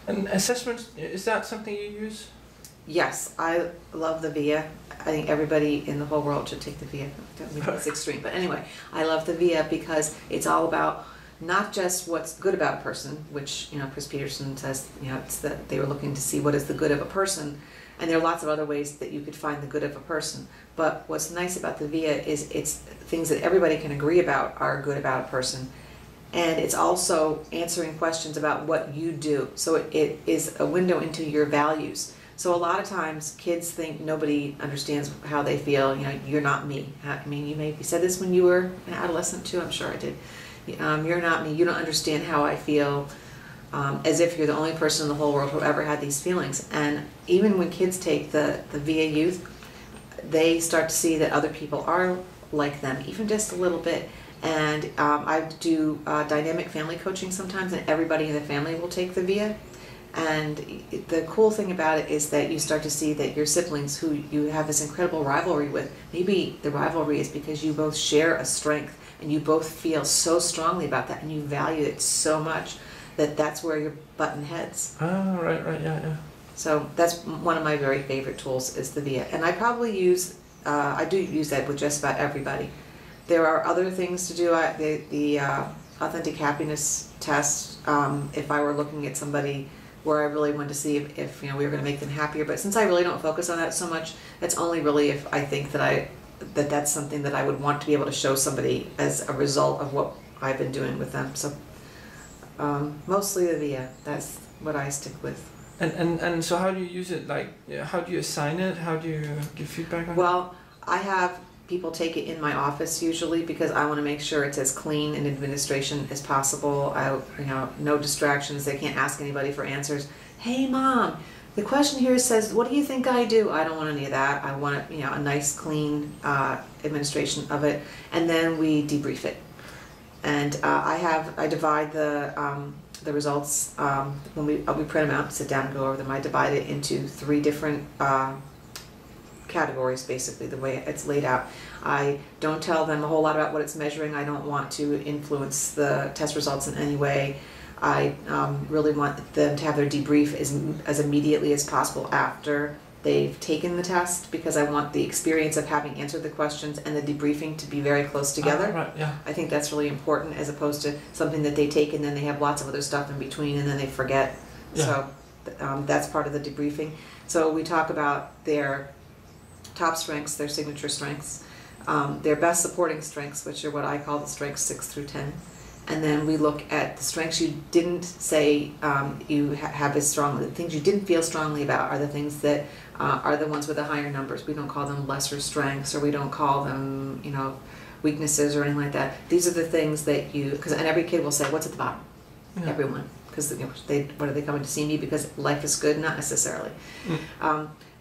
And assessment, is that something you use? Yes, I love the VIA. I think everybody in the whole world should take the VIA. Don't mean it's extreme, but anyway, I love the VIA because it's all about not just what's good about a person, which, you know, Chris Peterson says, you know, it's that they were looking to see what is the good of a person, and there are lots of other ways that you could find the good of a person. But what's nice about the VIA is it's things that everybody can agree about are good about a person, and it's also answering questions about what you do. So it is a window into your values. So a lot of times kids think nobody understands how they feel. You know, you're not me. I mean, you maybe said this when you were an adolescent too. I'm sure I did. You're not me. You don't understand how I feel. As if you're the only person in the whole world who ever had these feelings. And even when kids take the VIA youth, they start to see that other people are like them, even just a little bit. And I do dynamic family coaching sometimes, and everybody in the family will take the VIA. And the cool thing about it is that you start to see that your siblings who you have this incredible rivalry with, maybe the rivalry is because you both share a strength and you both feel so strongly about that and you value it so much that that's where you're button heads. Oh, right, yeah. So that's one of my very favorite tools is the VIA. And I probably use, I do use that with just about everybody. There are other things to do. The authentic happiness test, if I were looking at somebody where I really wanted to see if you know, we were going to make them happier. But since I really don't focus on that so much, it's only really if I think that that's something that I would want to be able to show somebody as a result of what I've been doing with them. So mostly the VIA, that's what I stick with. And so how do you use it? Like, how do you assign it? How do you give feedback on it? Well, I have people take it in my office usually because I want to make sure it's as clean an administration as possible. You know, no distractions. They can't ask anybody for answers. Hey, Mom, the question here says, what do you think I do? I don't want any of that. I want, you know, a nice, clean administration of it, and then we debrief it. And I divide the results when we print them out, sit down and go over them. I divide it into 3 different categories, basically, the way it's laid out. I don't tell them a whole lot about what it's measuring. I don't want to influence the test results in any way. I really want them to have their debrief as immediately as possible after they've taken the test, because I want the experience of having answered the questions and the debriefing to be very close together. Right, yeah. I think that's really important, as opposed to something that they take and then they have lots of other stuff in between and then they forget. Yeah. So that's part of the debriefing. So we talk about their top strengths, their signature strengths, their best supporting strengths, which are what I call the strengths 6 through 10. And then we look at the strengths you didn't say you have as strongly. The things you didn't feel strongly about are the things that are the ones with the higher numbers. We don't call them lesser strengths, or we don't call them, you know, weaknesses or anything like that. These are the things that you, and every kid will say, what's at the bottom? Yeah. Everyone. Because, you know, what are they coming to see me because life is good? Not necessarily.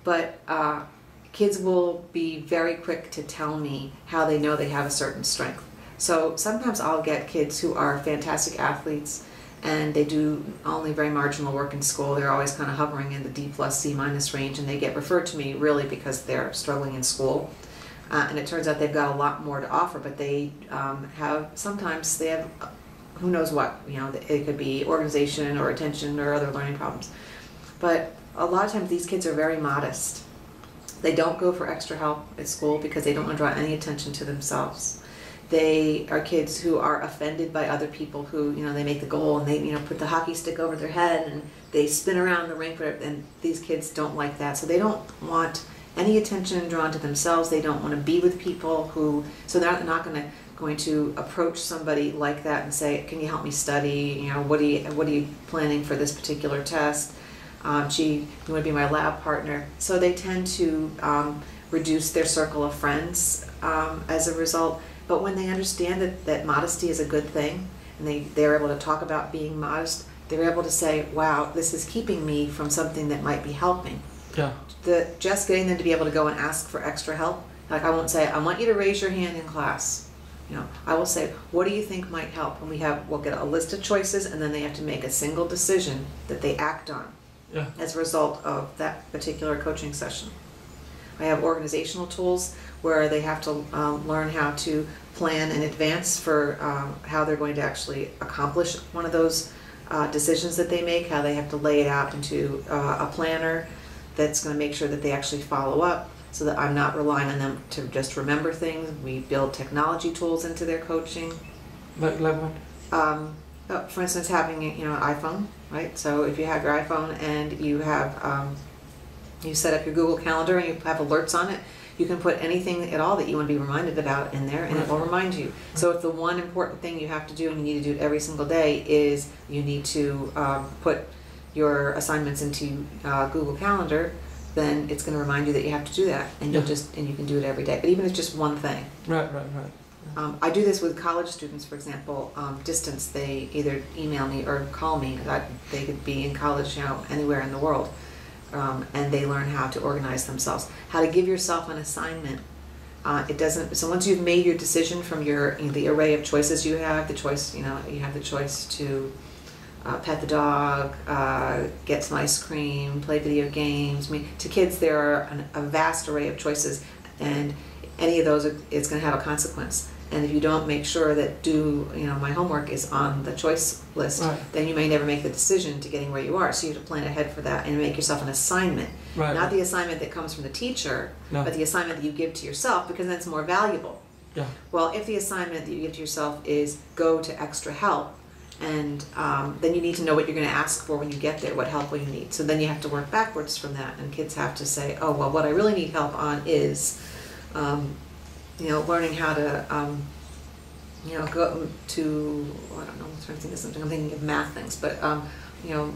But kids will be very quick to tell me how they know they have a certain strength. So sometimes I'll get kids who are fantastic athletes and they do only very marginal work in school. They're always kind of hovering in the D+, C- range, and they get referred to me really because they're struggling in school. And it turns out they've got a lot more to offer, but they sometimes they have who knows what, you know, it could be organization or attention or other learning problems. But a lot of times these kids are very modest. They don't go for extra help at school because they don't want to draw any attention to themselves. They are kids who are offended by other people who, you know, they make the goal and they, you know, put the hockey stick over their head and they spin around the rink, and these kids don't like that. So they don't want any attention drawn to themselves. They don't want to be with people who, so they're not going to approach somebody like that and say, can you help me study? You know, what are you planning for this particular test? You want to be my lab partner. So they tend to reduce their circle of friends as a result. But when they understand that modesty is a good thing, and they're able to talk about being modest, they're able to say, wow, this is keeping me from something that might be helping. Yeah. Just getting them to be able to go and ask for extra help. Like, I won't say, I want you to raise your hand in class. You know, I will say, what do you think might help? And we'll get a list of choices, and then they have to make a single decision that they act on as a result of that particular coaching session. I have organizational tools where they have to learn how to plan in advance for how they're going to actually accomplish one of those decisions that they make, how they have to lay it out into a planner that's going to make sure that they actually follow up, so that I'm not relying on them to just remember things. We build technology tools into their coaching. Like what? For instance, having an iPhone, right? So if you have your iPhone and you have you set up your Google Calendar and you have alerts on it, you can put anything at all that you want to be reminded about in there, and it will remind you. So if the one important thing you have to do, and you need to do it every single day, is you need to put your assignments into Google Calendar, then it's going to remind you that you have to do that, and you can do it every day. But even if it's just one thing. Right. I do this with college students, for example, distance. They either email me or call me. They could be in college, anywhere in the world, and they learn how to organize themselves, how to give yourself an assignment. So once you've made your decision from the array of choices you have, you have the choice to pet the dog, get some ice cream, play video games. I mean, to kids there are a vast array of choices, and any of those it's going to have a consequence. And if you don't make sure that my homework is on the choice list, then you may never make the decision to getting where you are. So you have to plan ahead for that and make yourself an assignment. Not the assignment that comes from the teacher, but the assignment that you give to yourself, because then it's more valuable. Well, if the assignment that you give to yourself is go to extra help, and then you need to know what you're going to ask for when you get there. What help will you need? So then you have to work backwards from that, and kids have to say, oh, well, what I really need help on is learning how to, go to, I don't know, I'm trying to think of something, I'm thinking of math things, but,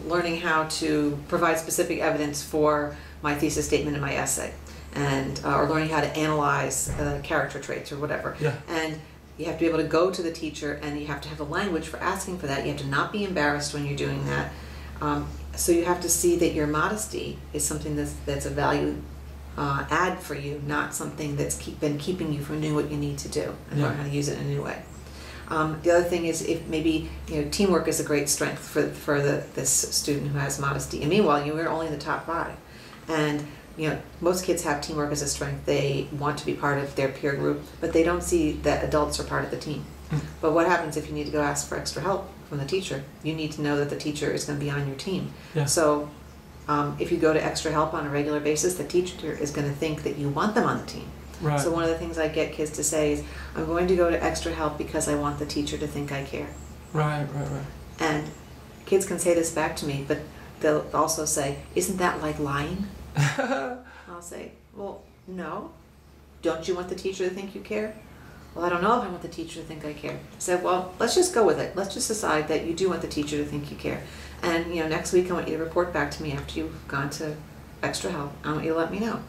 learning how to provide specific evidence for my thesis statement and my essay, and, or learning how to analyze character traits or whatever. And you have to be able to go to the teacher, and you have to have a language for asking for that. You have to not be embarrassed when you're doing that. So you have to see that your modesty is something that's a value add for you, not something that's been keeping you from doing what you need to do, and learn how to use it in a new way. The other thing is, if maybe teamwork is a great strength for this student who has modesty, and meanwhile you're only in the top 5, and most kids have teamwork as a strength. They want to be part of their peer group, but they don't see that adults are part of the team. But what happens if you need to go ask for extra help from the teacher? You need to know that the teacher is going to be on your team. So if you go to extra help on a regular basis, the teacher is going to think that you want them on the team. So one of the things I get kids to say is, I'm going to go to extra help because I want the teacher to think I care. And kids can say this back to me, but they'll also say, isn't that like lying? I'll say, well, no. Don't you want the teacher to think you care? Well, I don't know if I want the teacher to think I care. I said, well, let's just go with it. Let's just decide that you do want the teacher to think you care. And next week I want you to report back to me after you've gone to extra help. I want you to let me know.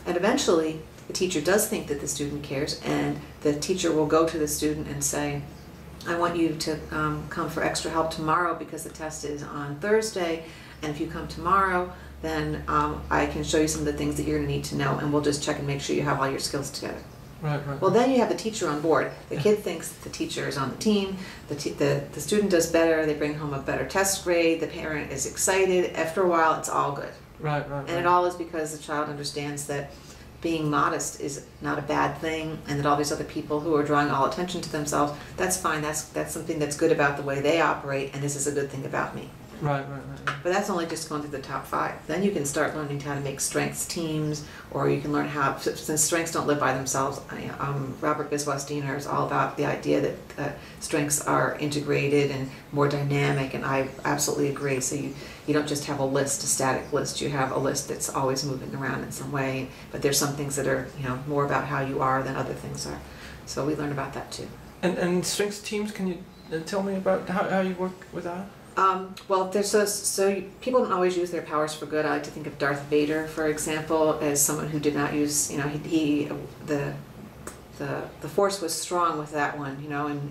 And eventually the teacher does think that the student cares, and the teacher will go to the student and say, I want you to come for extra help tomorrow because the test is on Thursday, and if you come tomorrow, then I can show you some of the things that you're going to need to know, and we'll just check and make sure you have all your skills together. Well, then you have the teacher on board. The kid thinks the teacher is on the team. The student does better. They bring home a better test grade. The parent is excited. After a while, it's all good. And it all is because the child understands that being modest is not a bad thing, and that all these other people who are drawing all attention to themselves, that's fine. That's something that's good about the way they operate, and this is a good thing about me. But that's only just going through the top 5. Then you can start learning how to make strengths teams, or you can learn how, since strengths don't live by themselves. Robert Biswas-Diener is all about the idea that strengths are integrated and more dynamic, and I absolutely agree. So you don't just have a static list. You have a list that's always moving around in some way, but there's some things that are more about how you are than other things are. So we learn about that too. And strengths teams, can you tell me about how you work with that? Well, so people don't always use their powers for good. I like to think of Darth Vader, for example, as someone who did not use, the Force was strong with that one,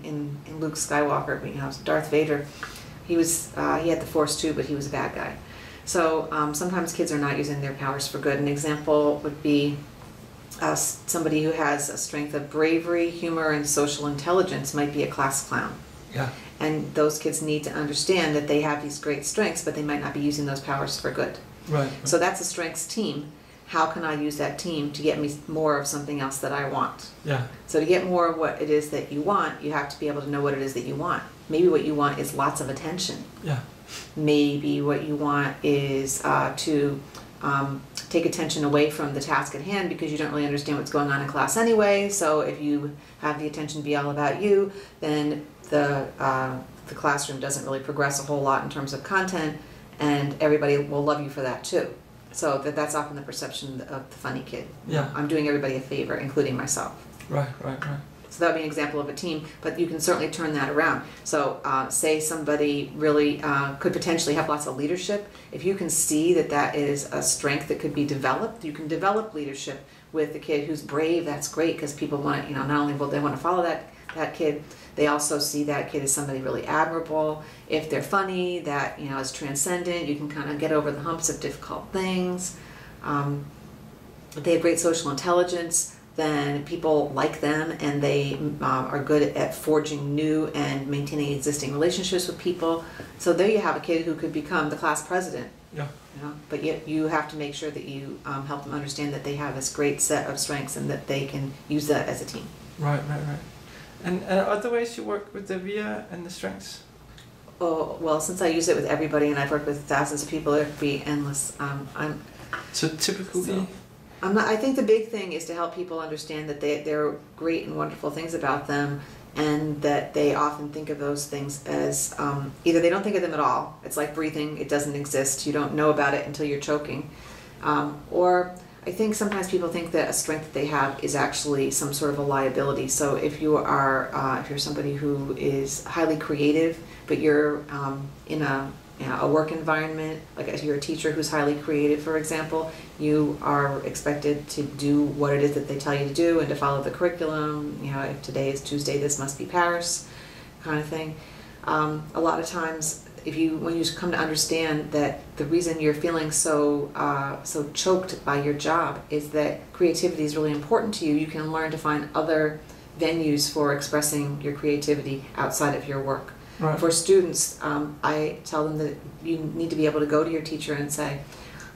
in Luke Skywalker, Darth Vader, he had the Force too, but he was a bad guy. So sometimes kids are not using their powers for good. An example would be somebody who has a strength of bravery, humor, and social intelligence might be a class clown. And those kids need to understand that they have these great strengths, but they might not be using those powers for good. So that's a strengths team. How can I use that team to get me more of something else that I want? So to get more of what it is that you want, you have to be able to know what it is that you want. Maybe what you want is lots of attention. Maybe what you want is to take attention away from the task at hand because you don't really understand what's going on in class anyway. So if you have the attention be all about you, then the classroom doesn't really progress a whole lot in terms of content, and everybody will love you for that too. So that's often the perception of the funny kid. Yeah. I'm doing everybody a favor, including myself. Right. So that would be an example of a team, but you can certainly turn that around. So say somebody really could potentially have lots of leadership. If you can see that that is a strength that could be developed, you can develop leadership with the kid who's brave. That's great because people want, not only will they want to follow that kid, they also see that kid as somebody really admirable. If they're funny, that is transcendent. You can kind of get over the humps of difficult things. If they have great social intelligence, then people like them, and they are good at forging new and maintaining existing relationships with people. So there you have a kid who could become the class president. Yeah. But yet you have to make sure that you help them understand that they have this great set of strengths and that they can use that as a team. Right. And other ways you work with the VIA and the strengths? Oh, well, since I use it with everybody and I've worked with thousands of people, it would be endless. So typically... I think the big thing is to help people understand that there are great and wonderful things about them, and that they often think of those things as either they don't think of them at all. It's like breathing. It doesn't exist. You don't know about it until you're choking. Or I think sometimes people think that a strength that they have is actually some sort of a liability. So if you are if you're somebody who is highly creative, but you're in a work environment, like if you're a teacher who's highly creative, for example, you are expected to do what it is that they tell you to do and to follow the curriculum. If today is Tuesday, this must be Paris, kind of thing. A lot of times, when you come to understand that the reason you're feeling so choked by your job is that creativity is really important to you, you can learn to find other venues for expressing your creativity outside of your work. Right. For students, I tell them that you need to be able to go to your teacher and say,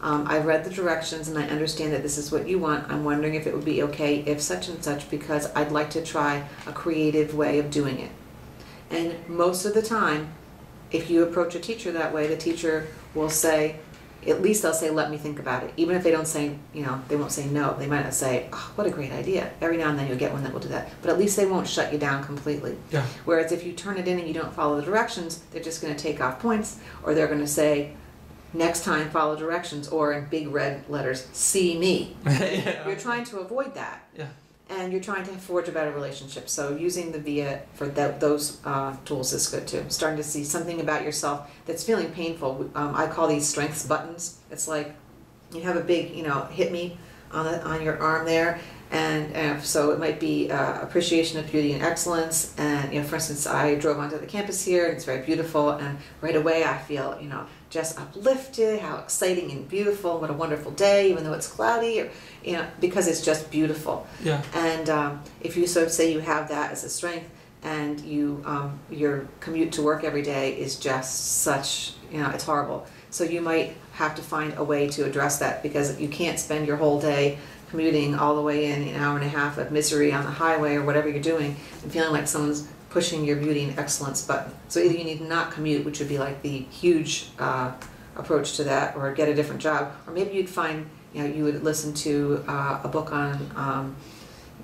I've read the directions and I understand that this is what you want. I'm wondering if it would be okay if such and such, because I'd like to try a creative way of doing it. And most of the time, if you approach a teacher that way, the teacher will say, at least they'll say, let me think about it. Even if they don't say, they won't say no. They might not say, oh, what a great idea. Every now and then you'll get one that will do that. But at least they won't shut you down completely. Yeah. Whereas if you turn it in and you don't follow the directions, they're just going to take off points, or they're going to say, next time follow directions, or in big red letters, see me. Yeah. You're trying to avoid that. Yeah. And you're trying to forge a better relationship. So using the VIA for those tools is good too. Starting to see something about yourself that's feeling painful. I call these strengths buttons. It's like you have a big, hit me on your arm there. And so it might be appreciation of beauty and excellence. And, for instance, I drove onto the campus here and it's very beautiful. And right away I feel, just uplifted, how exciting and beautiful, what a wonderful day, even though it's cloudy, or, because it's just beautiful. Yeah. And if you say you have that as a strength, and your commute to work every day is just such, it's horrible. So you might have to find a way to address that, because you can't spend your whole day commuting all the way in an hour and a half of misery on the highway or whatever you're doing and feeling like someone's pushing your beauty and excellence button. So either you need to not commute, which would be like the huge approach to that, or get a different job, or maybe you'd find, you would listen to a book on,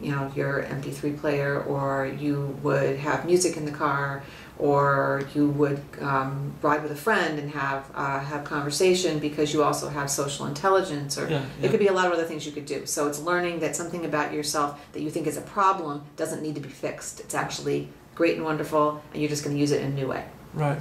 your MP3 player, or you would have music in the car, or you would ride with a friend and have conversation, because you also have social intelligence, or it could be a lot of other things you could do. So it's learning that something about yourself that you think is a problem doesn't need to be fixed. It's actually great and wonderful, and you're just going to use it in a new way. Right.